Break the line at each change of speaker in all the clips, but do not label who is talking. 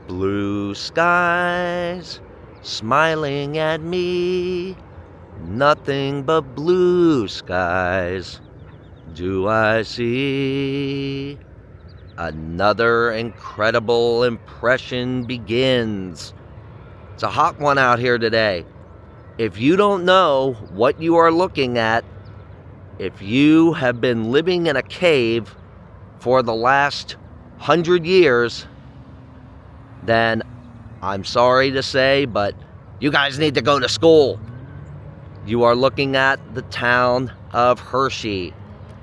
Blue skies smiling at me, nothing but blue skies do I see. Another incredible impression begins. It's a hot one out here today. If you don't know what you are looking at, if you have been living in a cave for the last 100 years, then I'm sorry to say, but you guys need to go to school. You are looking at the town of Hershey.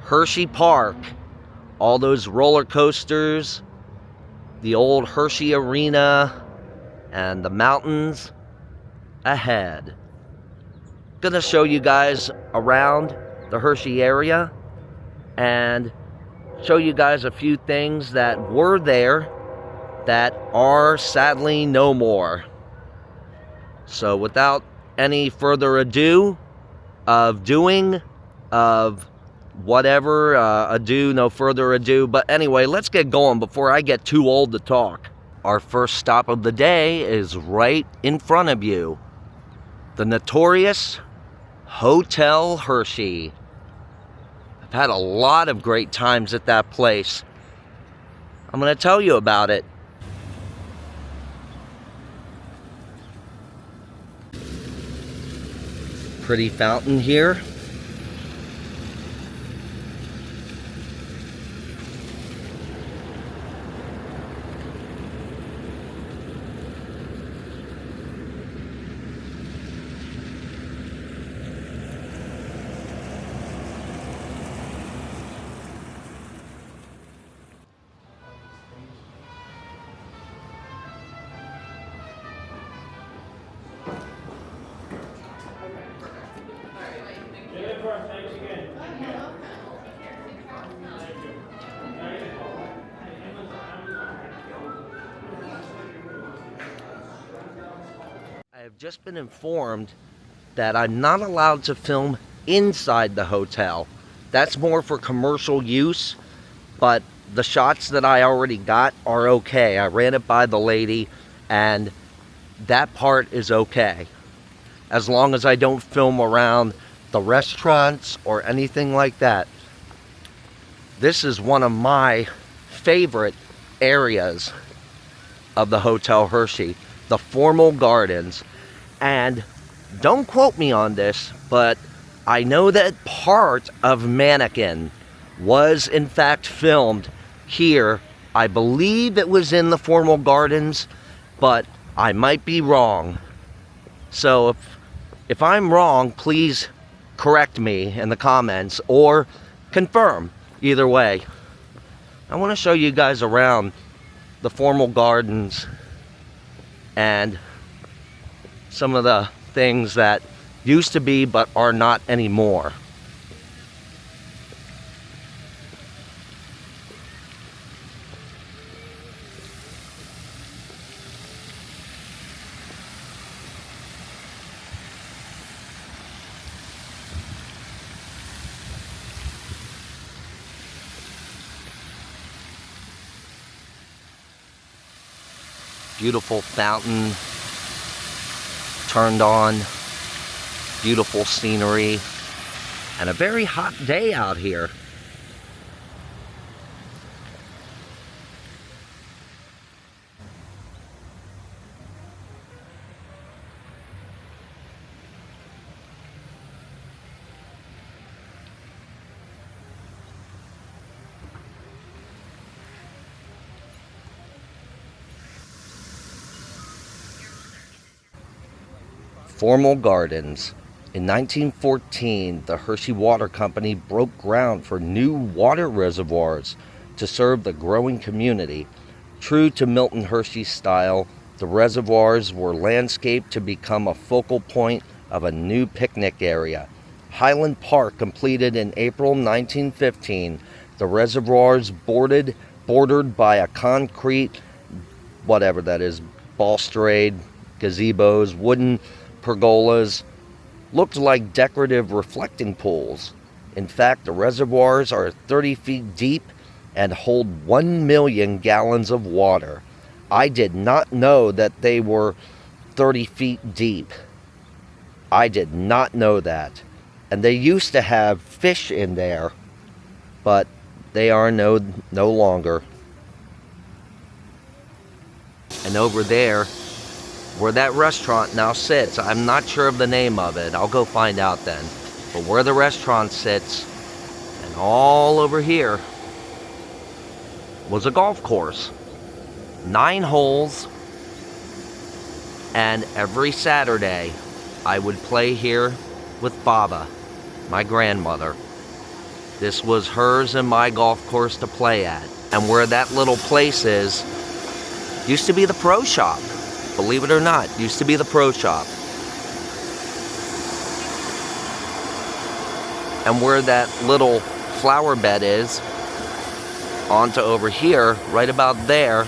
Hershey Park. All those roller coasters, the old Hershey Arena, and the mountains ahead. Gonna show you guys around the Hershey area and show you guys a few things that were there that are sadly no more. So without any further ado no further ado. But anyway, let's get going before I get too old to talk. Our first stop of the day is right in front of you. The notorious Hotel Hershey. I've had a lot of great times at that place. I'm going to tell you about it. Pretty fountain here. I have just been informed that I'm not allowed to film inside the hotel. That's more for commercial use, but the shots that I already got are okay. I ran it by the lady, and that part is okay. As long as I don't film around the restaurants or anything like that. This is one of my favorite areas of the Hotel Hershey, the formal gardens. And don't quote me on this, but I know that part of Mannequin was in fact filmed here. I believe it was in the formal gardens, but I might be wrong. So if I'm wrong, please correct me in the comments or confirm. Either way, I want to show you guys around the formal gardens and some of the things that used to be but are not anymore. Beautiful fountain turned on, beautiful scenery, and a very hot day out here. Formal gardens. In 1914, the Hershey Water Company broke ground for new water reservoirs to serve the growing community. True to Milton Hershey's style, the reservoirs were landscaped to become a focal point of a new picnic area. Highland Park completed in April 1915. The reservoirs bordered by a concrete, whatever that is, balustrade, gazebos, wooden pergolas, looked like decorative reflecting pools. In fact, the reservoirs are 30 feet deep and hold 1 million gallons of water. I did not know that they were 30 feet deep. I did not know that. And they used to have fish in there, but they are no longer. And over there, where that restaurant now sits, I'm not sure of the name of it. I'll go find out then. But where the restaurant sits, and all over here, was a golf course. 9 holes. And every Saturday, I would play here with Baba, my grandmother. This was hers and my golf course to play at. And where that little place is, used to be the pro shop. Believe it or not, used to be the pro shop. And where that little flower bed is, onto over here, right about there,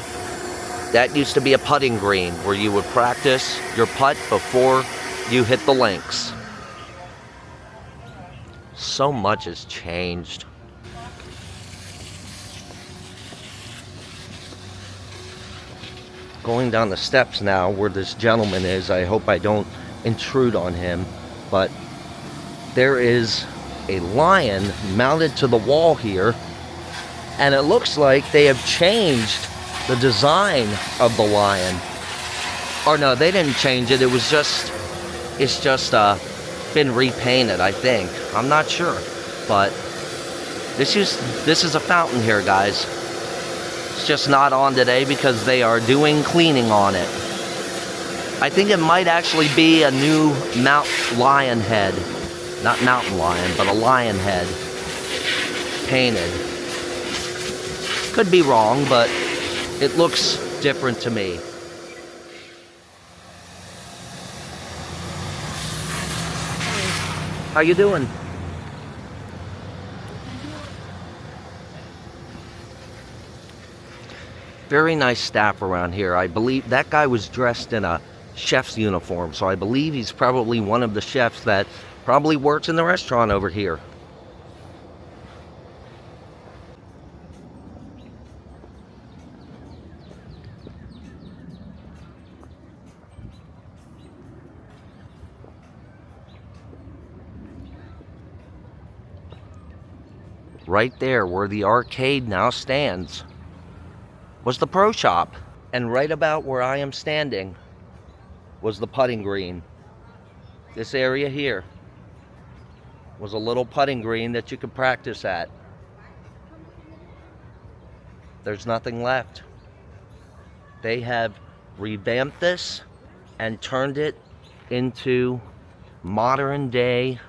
that used to be a putting green where you would practice your putt before you hit the links. So much has changed. Going down the steps now where this gentleman is, I hope I don't intrude on him, but there is a lion mounted to the wall here, and it looks like they have changed the design of the lion. Or no, they didn't change it. It's just been repainted, I think. I'm not sure, but this is a fountain here, guys. It's just not on today because they are doing cleaning on it. I think it might actually be a new lion head. Not mountain lion, but a lion head. Painted. Could be wrong, but it looks different to me. How you doing? Very nice staff around here. I believe that guy was dressed in a chef's uniform, so I believe he's probably one of the chefs that probably works in the restaurant over here. Right there where the arcade now stands was the pro shop. And right about where I am standing was the putting green. This area here was a little putting green that you could practice at. There's nothing left. They have revamped this and turned it into modern day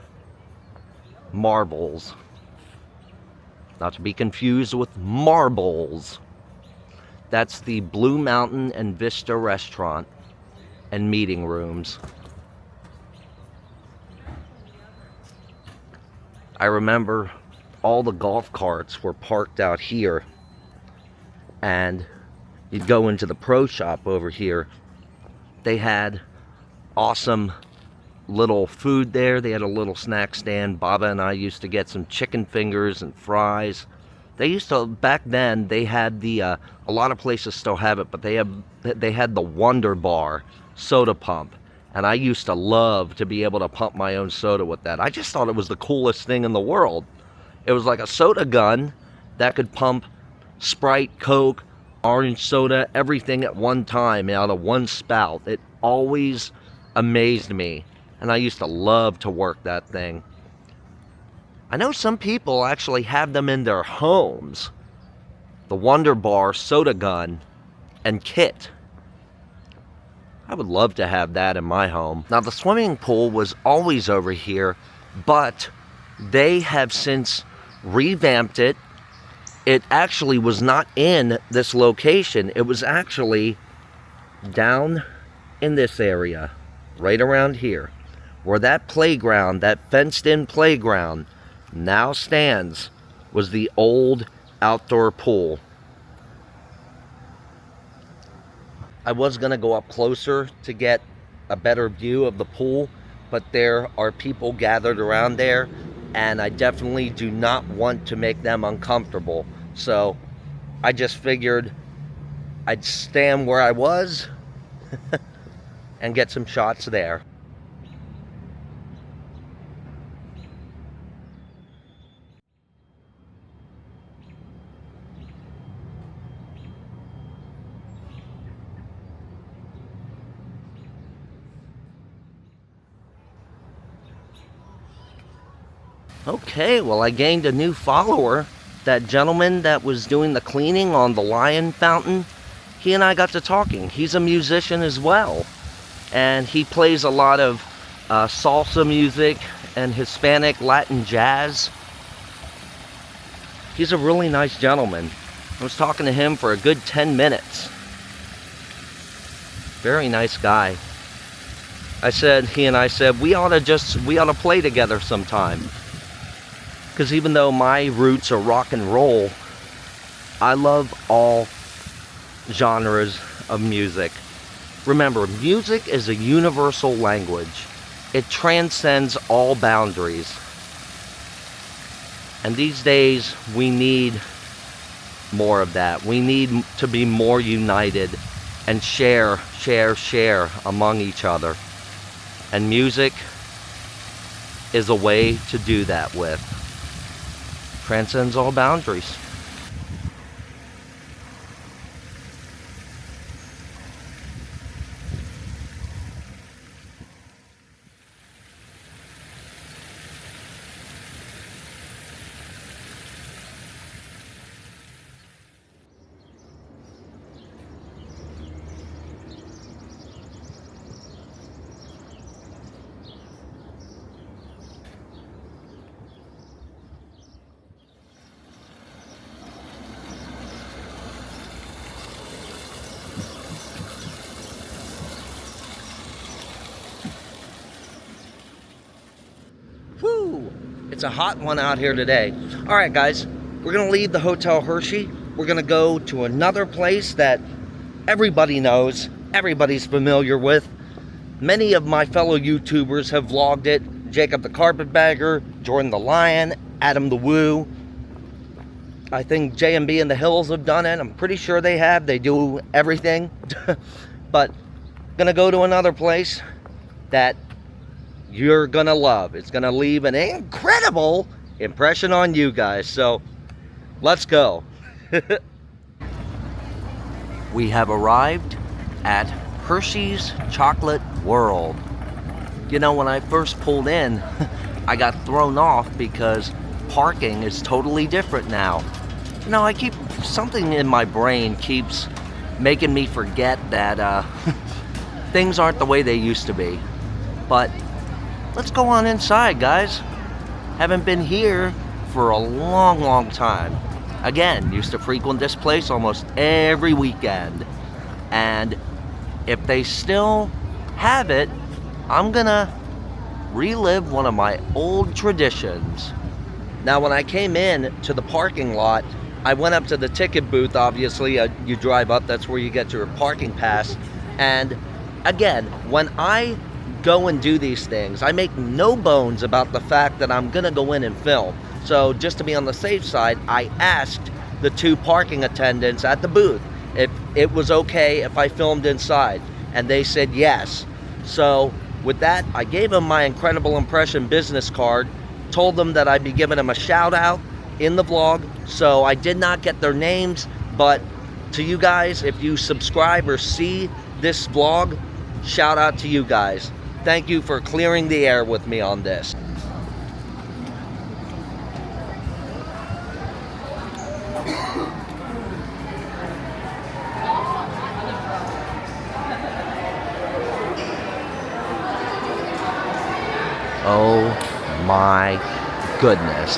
marbles. Not to be confused with marbles. That's the Blue Mountain and Vista restaurant and meeting rooms. I remember all the golf carts were parked out here, and you'd go into the pro shop over here. They had awesome little food there. They had a little snack stand. Baba and I used to get some chicken fingers and fries. They used to, back then, they had the, a lot of places still have it, but they had the Wonder Bar soda pump. And I used to love to be able to pump my own soda with that. I just thought it was the coolest thing in the world. It was like a soda gun that could pump Sprite, Coke, orange soda, everything at one time out of one spout. It always amazed me. And I used to love to work that thing. I know some people actually have them in their homes. The Wonder Bar soda gun and kit. I would love to have that in my home. Now the swimming pool was always over here, but they have since revamped it. It actually was not in this location. It was actually down in this area, right around here, where that playground, that fenced-in playground, now stands, was the old outdoor pool. I was going to go up closer to get a better view of the pool, but there are people gathered around there, and I definitely do not want to make them uncomfortable. So I just figured I'd stand where I was and get some shots there. Okay, well, I gained a new follower. That gentleman that was doing the cleaning on the lion fountain, he and I got to talking. He's a musician as well, and he plays a lot of salsa music and Hispanic Latin jazz. He's a really nice gentleman. I was talking to him for a good 10 minutes. Very nice guy. He and I said, we ought to play together sometime. Because even though my roots are rock and roll, I love all genres of music. Remember, music is a universal language. It transcends all boundaries. And these days, we need more of that. We need to be more united and share among each other. And music is a way to do that with. Transcends all boundaries. Woo! It's a hot one out here today. All right, guys, we're gonna leave the Hotel Hershey. We're gonna go to another place that everybody knows, everybody's familiar with. Many of my fellow YouTubers have vlogged it. Jacob the Carpetbagger, Jordan the Lion, Adam the Woo. I think J&B in the Hills have done it. I'm pretty sure they have. They do everything. But gonna go to another place that you're gonna love. It's gonna leave an incredible impression on you guys. So let's go. We have arrived at Hershey's Chocolate World. You know, when I first pulled in, I got thrown off because parking is totally different now. You know, something in my brain keeps making me forget that things aren't the way they used to be. But let's go on inside, guys. Haven't been here for a long time. Again, used to frequent this place almost every weekend. And if they still have it, I'm gonna relive one of my old traditions. Now, when I came in to the parking lot, I went up to the ticket booth, obviously. You drive up, that's where you get your parking pass. And again, when I go and do these things, I make no bones about the fact that I'm gonna go in and film. So just to be on the safe side, I asked the two parking attendants at the booth if it was okay if I filmed inside, and they said yes. So with that, I gave them my Incredible Impression business card, told them that I'd be giving them a shout out in the vlog. So I did not get their names, but to you guys, if you subscribe or see this vlog, shout out to you guys. Thank you for clearing the air with me on this. Oh my goodness.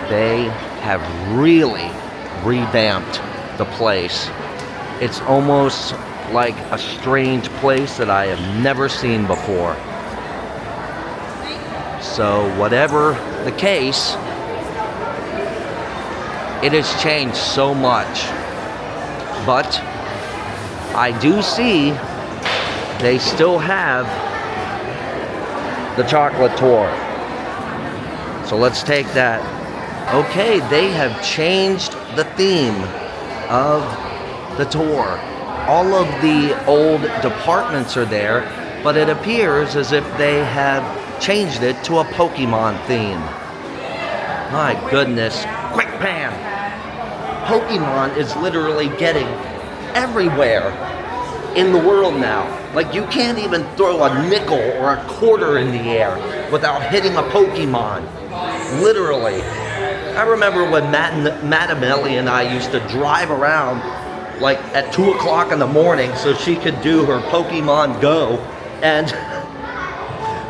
They have really revamped the place. It's almost like a strange place that I have never seen before. So whatever the case, it has changed so much. But I do see they still have the chocolate tour. So let's take that. Okay, they have changed the theme of the tour. All of the old departments are there, but it appears as if they have changed it to a Pokemon theme. My goodness. Quick pan! Pokemon is literally getting everywhere in the world now. Like, you can't even throw a nickel or a quarter in the air without hitting a Pokemon. Literally. I remember when Madam Ellie and I used to drive around like at 2 o'clock in the morning so she could do her Pokemon Go. And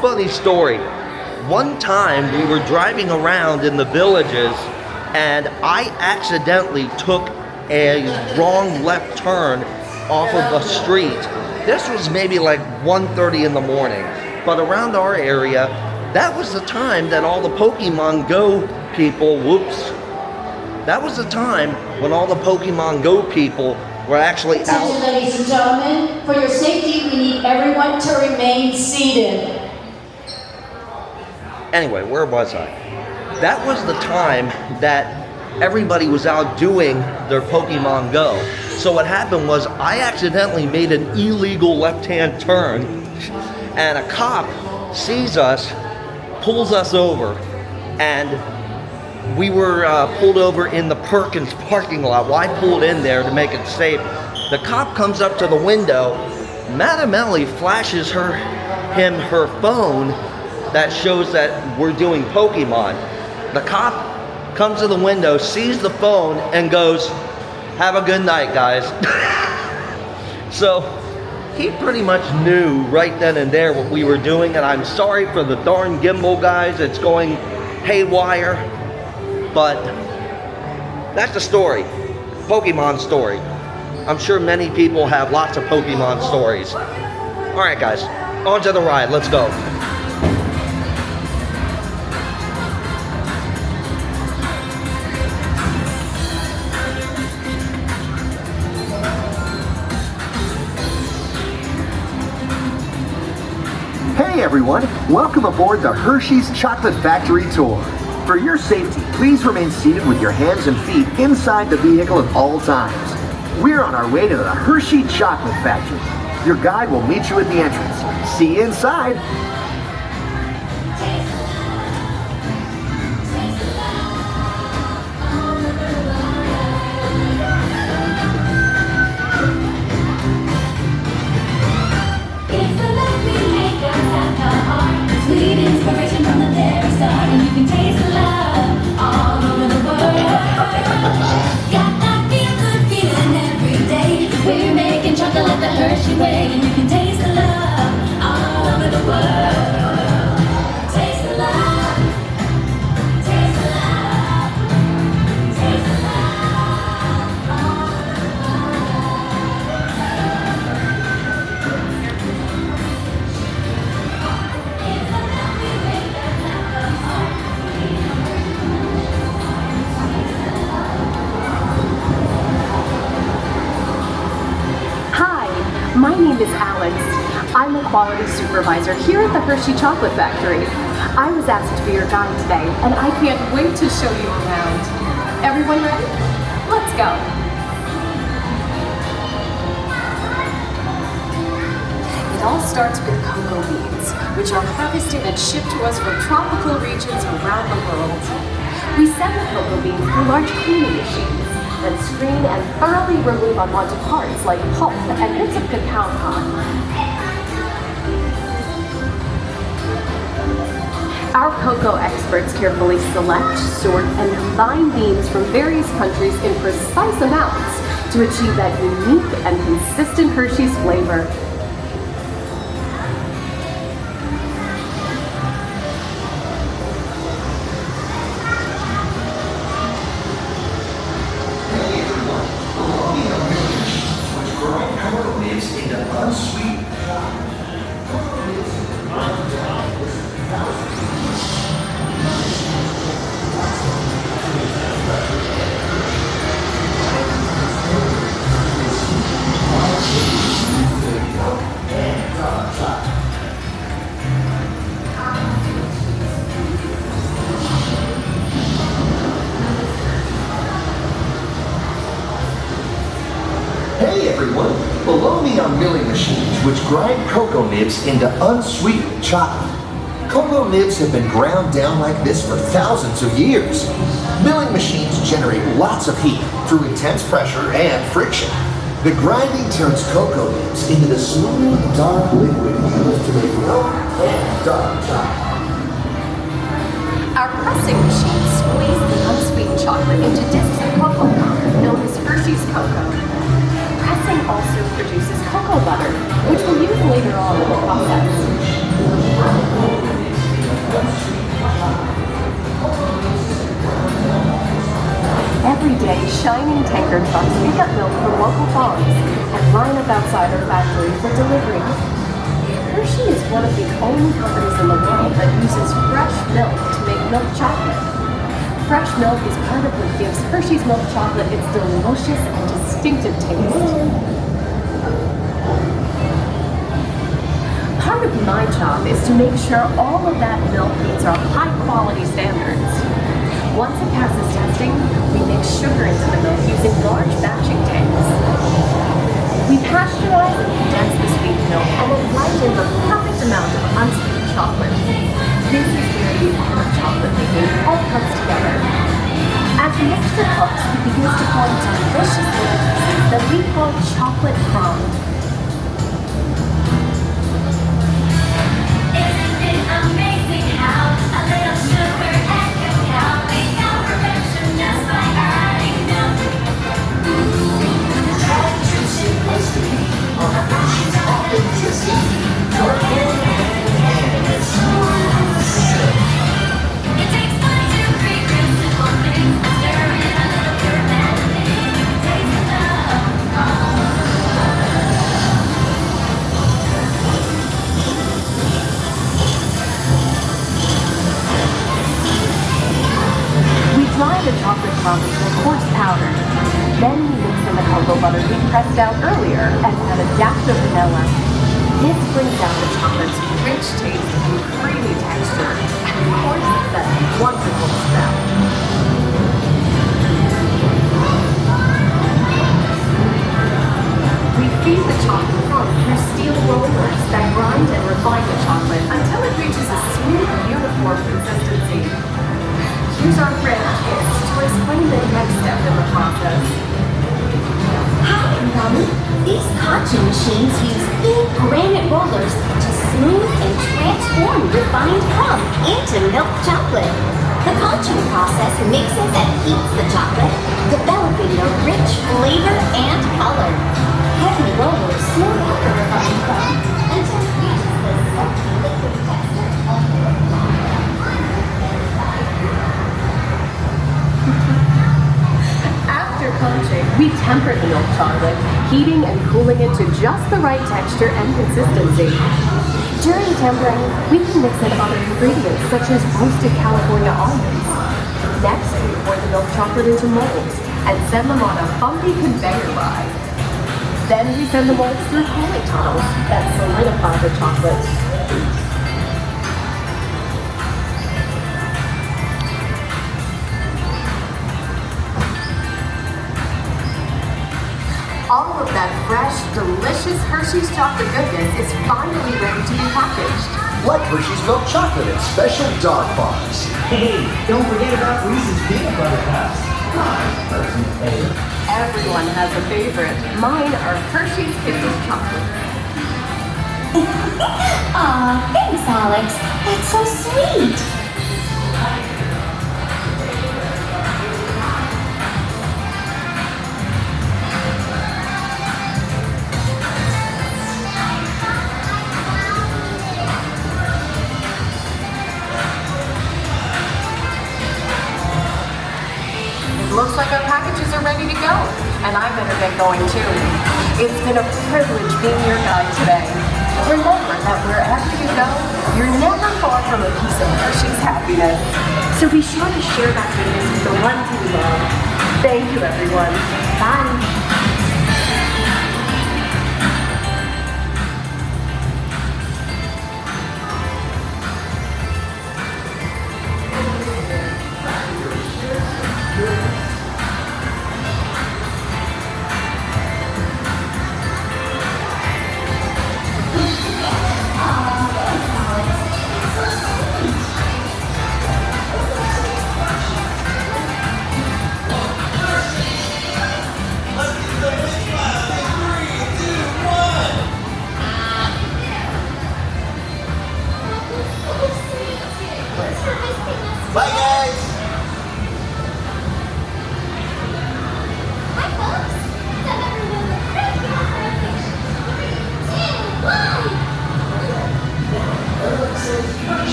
funny story, one time we were driving around in the villages and I accidentally took a wrong left turn off of a street. This was maybe like 1:30 in the morning, but around our area, that was the time that all the Pokemon Go people, that was the time when all the Pokemon Go people were actually out.
Attention, ladies and gentlemen, for your safety, we need everyone to remain seated.
Anyway, where was I? That was the time that everybody was out doing their Pokemon Go. So what happened was I accidentally made an illegal left-hand turn, and a cop sees us, pulls us over, and we were pulled over in the Perkins parking lot. Well, I pulled in there to make it safe. The cop comes up to the window. Madam Ellie flashes him her phone that shows that we're doing Pokemon. The cop comes to the window, sees the phone, and goes, "Have a good night, guys." So he pretty much knew right then and there what we were doing, and I'm sorry for the darn gimbal, guys. It's going haywire. But that's the story. Pokemon story. I'm sure many people have lots of Pokemon stories. Alright guys, on to the ride. Let's go.
Hey everyone, welcome aboard the Hershey's Chocolate Factory Tour. For your safety, please remain seated with your hands and feet inside the vehicle at all times. We're on our way to the Hershey Chocolate Factory. Your guide will meet you at the entrance. See you inside.
Sweet inspiration from the very start, and you can taste the love all over the world. Got that feel-good feeling every day. We're making chocolate the Hershey way, and you can taste the love all over the world. Taste the love, taste the love, taste the love all over the
My name is Alex. I'm a quality supervisor here at the Hershey Chocolate Factory. I was asked to be your guide today, and I can't wait to show you around. Everyone ready? Let's go. It all starts with cocoa beans, which are harvested and shipped to us from tropical regions around the world. We send the cocoa beans through large cleaning machines that screen and thoroughly remove unwanted parts like pulp and bits of cacao pod. Our cocoa experts carefully select, sort, and combine beans from various countries in precise amounts to achieve that unique and consistent Hershey's flavor.
everyone. Below me are milling machines which grind cocoa nibs into unsweetened chocolate. Cocoa nibs have been ground down like this for thousands of years. Milling machines generate lots of heat through intense pressure and friction. The grinding turns cocoa nibs into the smooth, dark liquid used to make milk and dark chocolate.
Our pressing machines squeeze the unsweetened chocolate into discs of cocoa powder known as Hershey's cocoa. Pressing also produces cocoa butter, which we'll use later on in the process. Every day, shining tanker trucks pick up milk from local farms and line up outside our factory for delivery. Hershey is one of the only companies in the world that uses fresh milk to make milk chocolate. Fresh milk is part of what gives Hershey's milk chocolate its delicious and distinctive taste. Part of my job is to make sure all of that milk meets our high quality standards. Once it passes testing, we mix sugar into the milk using large batching tanks. We pasteurize and condense the sweet milk and then blend in the perfect amount of unsweetened chocolate. This is where the art of chocolate making all comes together. As the mixture cooks, it begins to form delicious little pieces that we call chocolate crumbs.
Isn't it amazing how a little sugar and cacao make our perfection just by adding milk? It takes 1, 2, 3 real simple things, stir in a little pure imagining, taste of love.
We dry the chocolate crumb into a coarse powder. Then we mix in the cocoa butter we pressed out earlier and add a dash of vanilla. This brings out the chocolate's rich taste and creamy texture, and of course, that wonderful smell. We feed the chocolate crumb through steel rollers that grind and refine the chocolate until it reaches a smooth, uniform consistency. Here's our friend Kiss to explain the next step in the process.
Hi, everyone. These concha machines use big granite rollers to smooth and transform refined crumb into milk chocolate. The conching process mixes and heats the chocolate, developing a rich flavor and color. Heavy rollers smooth out the refined crumb until it reaches the silky liquid texture of the
After conching, we temper the milk chocolate, heating and cooling it to just the right texture and consistency. During tempering, we can mix in other ingredients such as roasted California almonds. Next, we pour the milk chocolate into molds and send them on a bumpy conveyor ride. Then we send the molds through cooling tunnels that solidify the chocolate. All of that fresh, delicious Hershey's chocolate goodness is finally ready to be packaged.
Like Hershey's milk chocolate and special dog bars.
Hey, don't forget about Reese's peanut butter cups. My personal favorite.
Everyone has a favorite. Mine are Hershey's Kisses chocolate.
Aw, thanks, Alex. That's so sweet.
Looks like our packages are ready to go, and I better get going too. It's been a privilege being your guide today. Remember that wherever you go, you're never far from a piece of Hershey's happiness. So be sure to share that goodness with the ones you love. Thank you, everyone. Bye.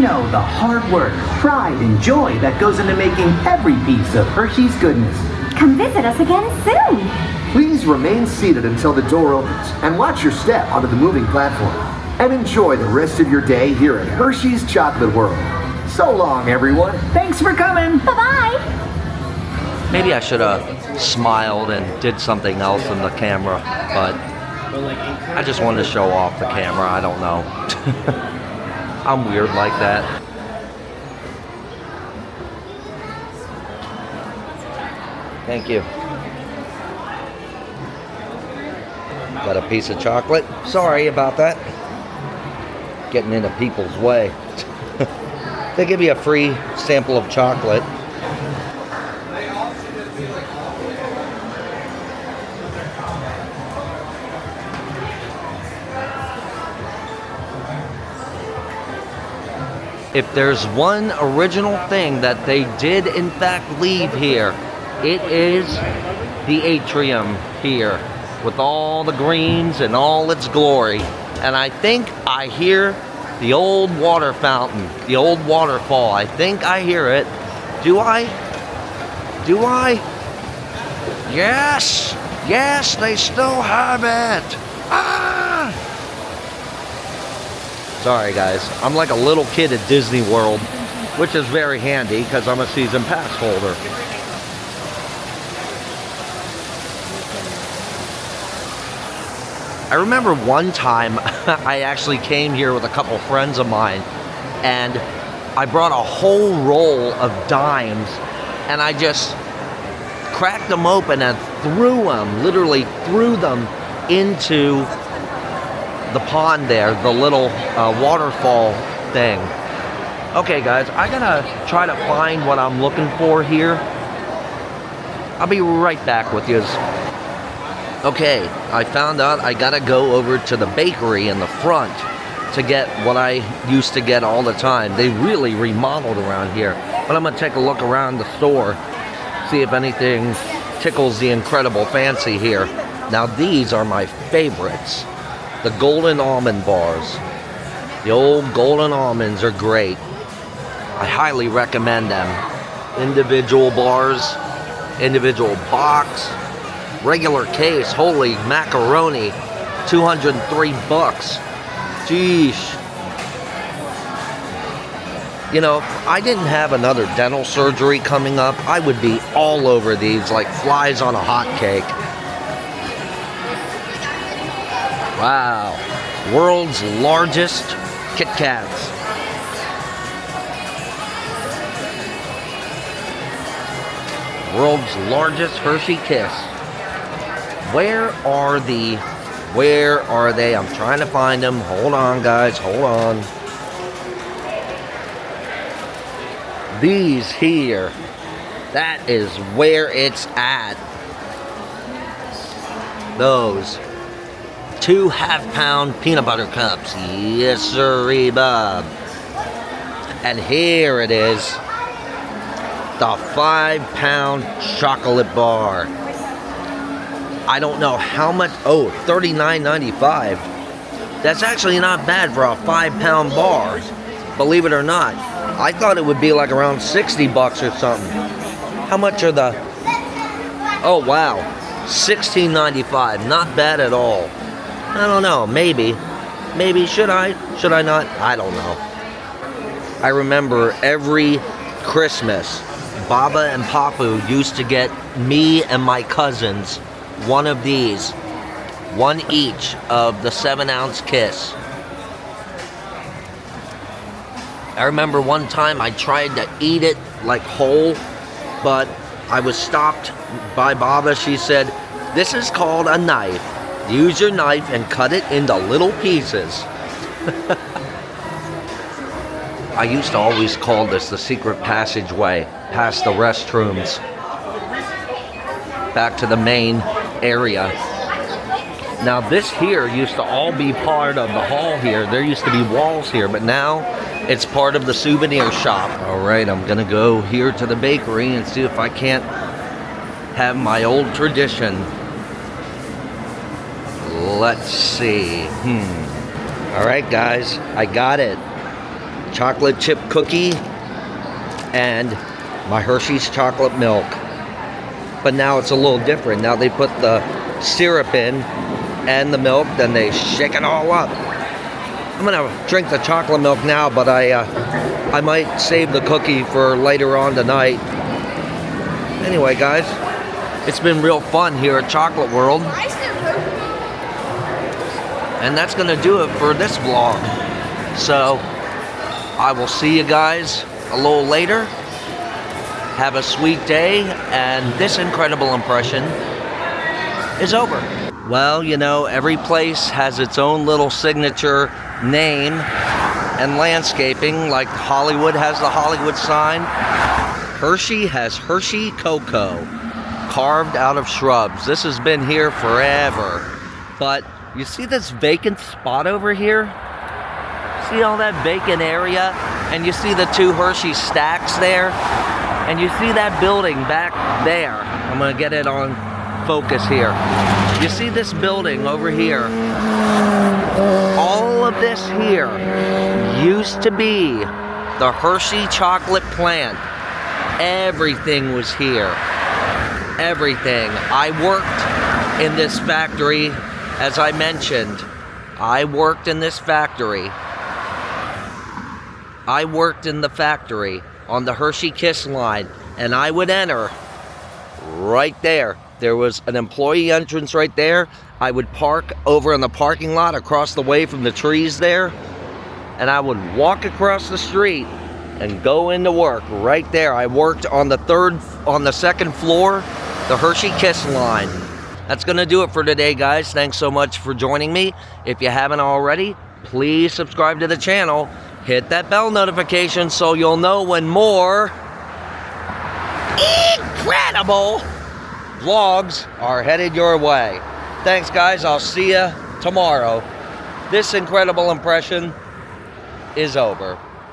know the hard work, pride, and joy that goes into making every piece of Hershey's goodness.
Come visit us again soon.
Please remain seated until the door opens and watch your step onto the moving platform. And enjoy the rest of your day here at Hershey's Chocolate World. So long, everyone. Thanks for coming.
Bye-bye.
Maybe I should have smiled and did something else in the camera, but I just wanted to show off the camera. I don't know. I'm weird like that. Thank you. Got a piece of chocolate. Sorry about that. Getting into people's way. They give you a free sample of chocolate. If there's one original thing that they did in fact leave here, it is the atrium here with all the greens and all its glory. And I think I hear the old water fountain, the old waterfall. I think I hear it. Do I? Do I? Yes! Yes, they still have it! Ah! Sorry guys, I'm like a little kid at Disney World, which is very handy because I'm a season pass holder. I remember one time I actually came here with a couple friends of mine and I brought a whole roll of dimes and I just cracked them open and threw them, literally threw them into the pond there, the little waterfall thing. Okay guys, I gotta try to find what I'm looking for here. I'll be right back with you. Okay, I found out I gotta go over to the bakery in the front to get what I used to get all the time. They really remodeled around here. But I'm gonna take a look around the store, see if anything tickles the incredible fancy here. Now these are my favorites. The golden almond bars. The old golden almonds are great. I highly recommend them. Individual bars, individual box, regular case, holy macaroni, 203 bucks. Jeesh. You know, if I didn't have another dental surgery coming up, I would be all over these like flies on a hot cake. Wow. World's largest Kit Kats. World's largest Hershey Kiss. Where are they? I'm trying to find them. Hold on, guys. Hold on. These here. That is where it's at. Those 2 half-pound peanut butter cups. Yes, sirree, Bob. And here it is. The 5-pound chocolate bar. I don't know how much. Oh, $39.95. That's actually not bad for a 5-pound bar. Believe it or not. I thought it would be like around 60 bucks or something. How much are the... Oh, wow. $16.95. Not bad at all. I don't know. Maybe. Maybe. Should I? Should I not? I don't know. I remember every Christmas, Baba and Papu used to get me and my cousins one of these. One each of the 7-ounce Kiss. I remember one time I tried to eat it like whole, but I was stopped by Baba. She said, "This is called a knife. Use your knife and cut it into little pieces." I used to always call this the secret passageway past the restrooms back to the main area. Now this here used to all be part of the hall here. There used to be walls here, but now it's part of the souvenir shop. Alright, I'm gonna go here to the bakery and see if I can't have my old tradition. Let's see. Alright guys, I got it. chocolate chip cookie and my Hershey's chocolate milk. But now it's a little different. Now they put the syrup in and the milk, then they shake it all up. I'm gonna drink the chocolate milk now, but I might save the cookie for later on tonight. Anyway, guys, it's been real fun here at Chocolate World. And that's gonna do it for this vlog. So, I will see you guys a little later. Have a sweet day, and this incredible impression is over. Well, you know, every place has its own little signature name and landscaping, like Hollywood has the Hollywood sign. Hershey has Hershey Cocoa, carved out of shrubs. This has been here forever. But you see this vacant spot over here? See all that vacant area? And you see the two Hershey stacks there? And you see that building back there? I'm gonna get it on focus here. You see this building over here? All of this here used to be the Hershey chocolate plant. Everything was here. Everything. I worked in this factory, as I mentioned. I worked in this factory. I worked in the factory on the Hershey Kiss line, and I would enter right there. There was an employee entrance right there. I would park over in the parking lot across the way from the trees there, and I would walk across the street and go into work right there. I worked on the second floor, the Hershey Kiss line. That's gonna do it for today, guys. Thanks so much for joining me. If you haven't already, please subscribe to the channel. Hit that bell notification so you'll know when more incredible vlogs are headed your way. Thanks, guys. I'll see you tomorrow. This incredible impression is over.